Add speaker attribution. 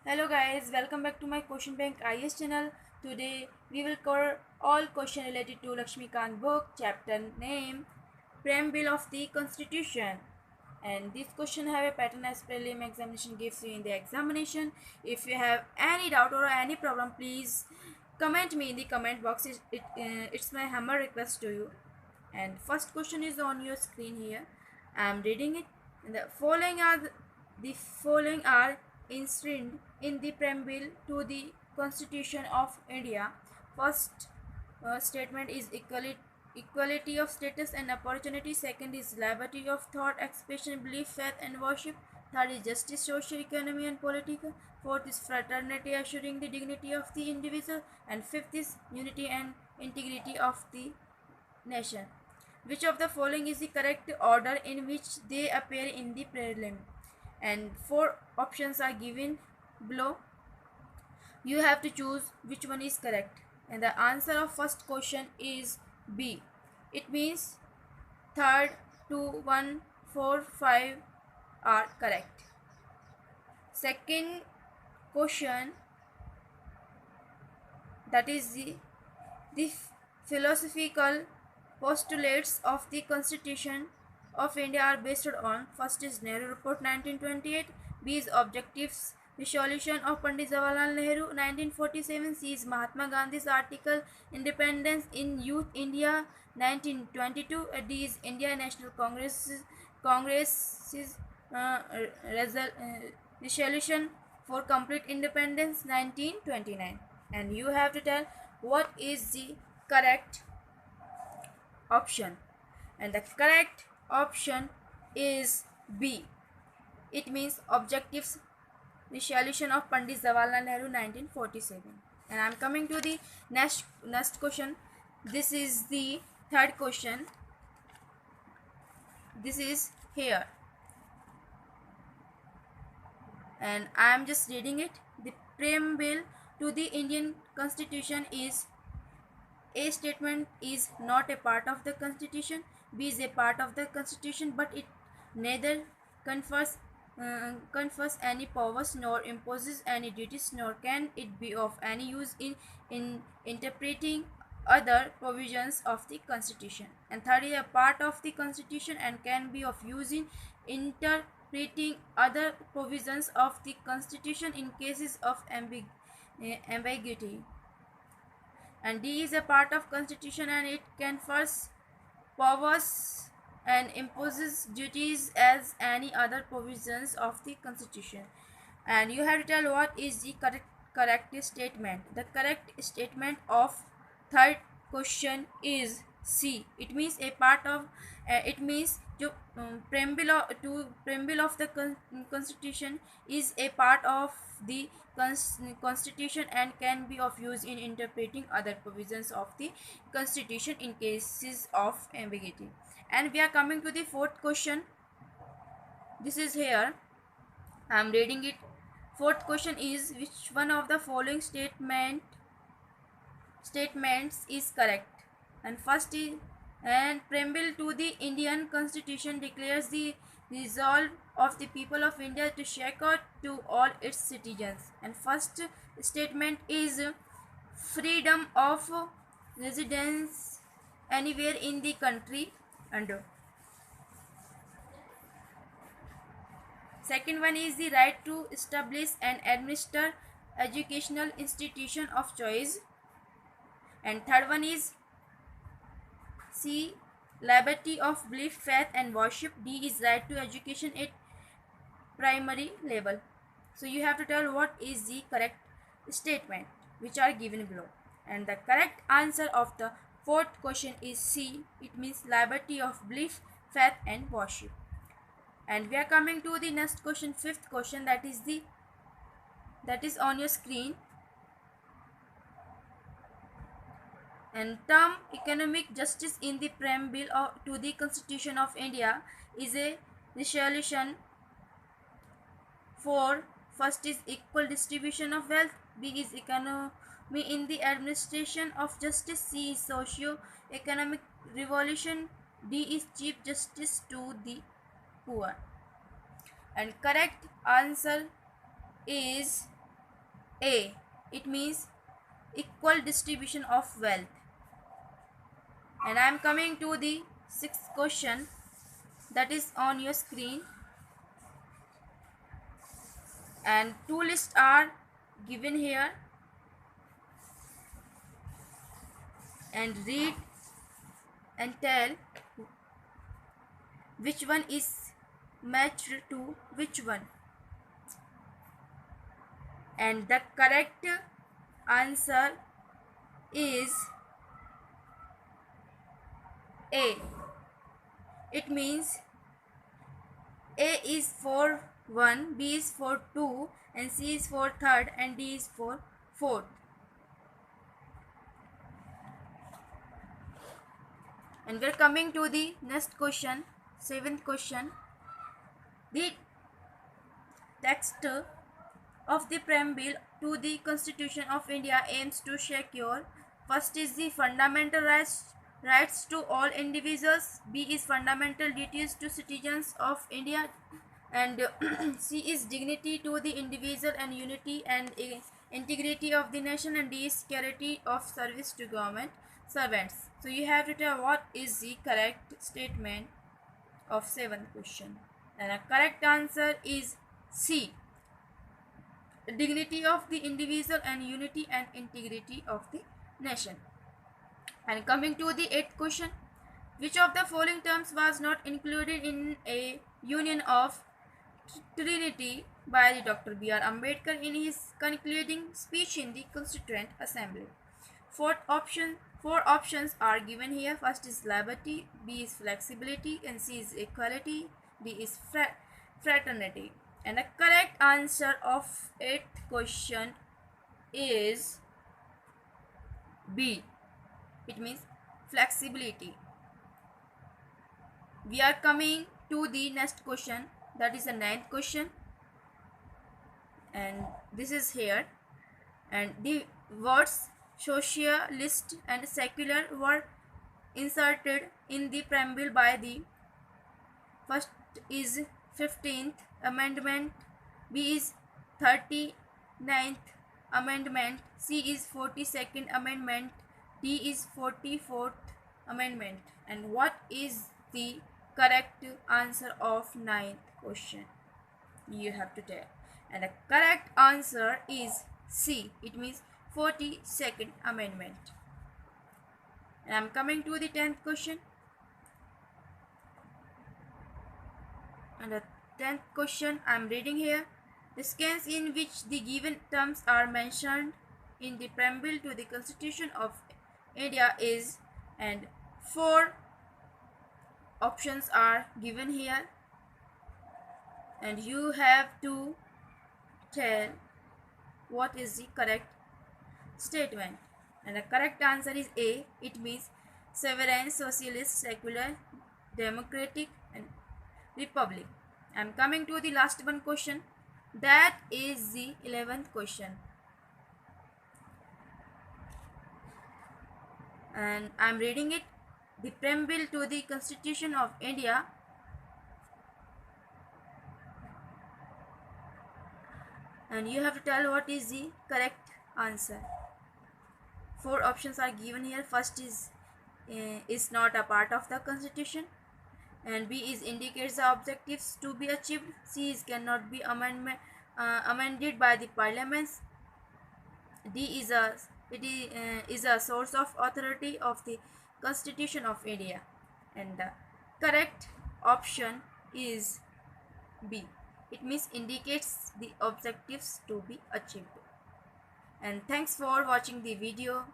Speaker 1: Hello guys, welcome back to my Question Bank IS channel. Today we will cover all question related to Lakshmikant book, chapter name, Preamble of the Constitution. And this question have a pattern as prelim examination gives you in the examination. If you have any doubt or any problem, please comment me in the comment box. It's my humble request to you. And first question is on your screen here. I am reading it. And the following are enshrined in the preamble to the Constitution of India. First statement is equality of status and opportunity. Second is liberty of thought, expression, belief, faith, and worship. Third is justice, social, economy, and political. Fourth is fraternity, assuring the dignity of the individual. And fifth is unity and integrity of the nation. Which of the following is the correct order in which they appear in the prelim? And four options are given below. You have to choose which one is correct. And the answer of first question is B. It means third, 2, 1, 4, 5 are correct. Second question, that is the philosophical postulates of the Constitution of India are based on. First is Nehru Report 1928, B is Objectives Resolution of Pandit Jawaharlal Nehru 1947, C is Mahatma Gandhi's article Independence in Youth India 1922, D is India National Congress's uh, resolution for complete independence 1929. And you have to tell what is the correct option. And the correct option is B. It means Objectives Resolution of Pandit Jawaharlal Nehru 1947. And I am coming to the next question. This is the third question. This is here, and I am just reading it. The preamble to the Indian Constitution is: A statement is not a part of the Constitution. B is a part of the Constitution, but it neither confers confers any powers nor imposes any duties, nor can it be of any use in interpreting other provisions of the Constitution. And third is a part of the Constitution and can be of use in interpreting other provisions of the Constitution in cases of ambiguity. And D is a part of Constitution and it confers powers and imposes duties as any other provisions of the Constitution. And you have to tell what is the correct statement. The correct statement of third question is C. It means a part of it means preamble of the Constitution is a part of the Constitution and can be of use in interpreting other provisions of the Constitution in cases of ambiguity. And we are coming to the fourth question. This is here. I am reading it. Fourth question is: which one of the following statements is correct? And first is: and preamble to the Indian Constitution declares the resolve of the people of India to shake out to all its citizens. And first statement is freedom of residence anywhere in the country. And second one is the right to establish and administer educational institution of choice. And third one is C, liberty of belief, faith and worship. D is right to education at primary level. So you have to tell what is the correct statement which are given below. And the correct answer of the fourth question is C. It means liberty of belief, faith and worship. And we are coming to the next question, fifth question, that is on your screen. And term economic justice in the preamble to the Constitution of India is a resolution for: first is equal distribution of wealth, B is economy in the administration of justice, C is socio-economic revolution, D is chief justice to the poor. And correct answer is A. It means equal distribution of wealth. And I am coming to the sixth question that is on your screen. And two lists are given here. And read and tell which one is matched to which one. And the correct answer is A. It means A is for 1, B is for 2, and C is for third, and D is for fourth. And we're coming to the next question, seventh question. The text of the preamble to the Constitution of India aims to secure: first is the fundamental rights to all individuals, B is fundamental duties to citizens of India, and C is dignity to the individual and unity and integrity of the nation, and D is security of service to government servants. So you have to tell what is the correct statement of seventh question. And a correct answer is C. Dignity of the individual and unity and integrity of the nation. And coming to the eighth question, which of the following terms was not included in a union of Trinity by the Dr. B.R. Ambedkar in his concluding speech in the Constituent Assembly? Four options are given here. First is liberty, B is flexibility, and C is equality, D is fraternity. And the correct answer of eighth question is B. It means flexibility. We are coming to the next question, that is the ninth question, and this is here. And the words socialist and secular were inserted in the preamble by the first is 15th amendment, B is 39th amendment, C is 42nd amendment, D is 44th amendment. And what is the correct answer of ninth question? You have to tell. And the correct answer is C. It means 42nd amendment. And I am coming to the 10th question. And the 10th question I am reading here. The scans in which the given terms are mentioned in the preamble to the Constitution of India is, and four options are given here, and you have to tell what is the correct statement. And the correct answer is A. It means sovereign, socialist, secular, democratic, and republic. I am coming to the last one question. That is the 11th question. And I am reading it. The preamble to the Constitution of India and you have to tell what is the correct answer. Four options are given here. First is not a part of the Constitution, and B is indicates the objectives to be achieved. C is cannot be amended by the parliaments. D is a source of authority of the Constitution of India, and the correct option is B. It means indicates the objectives to be achieved. And thanks for watching the video.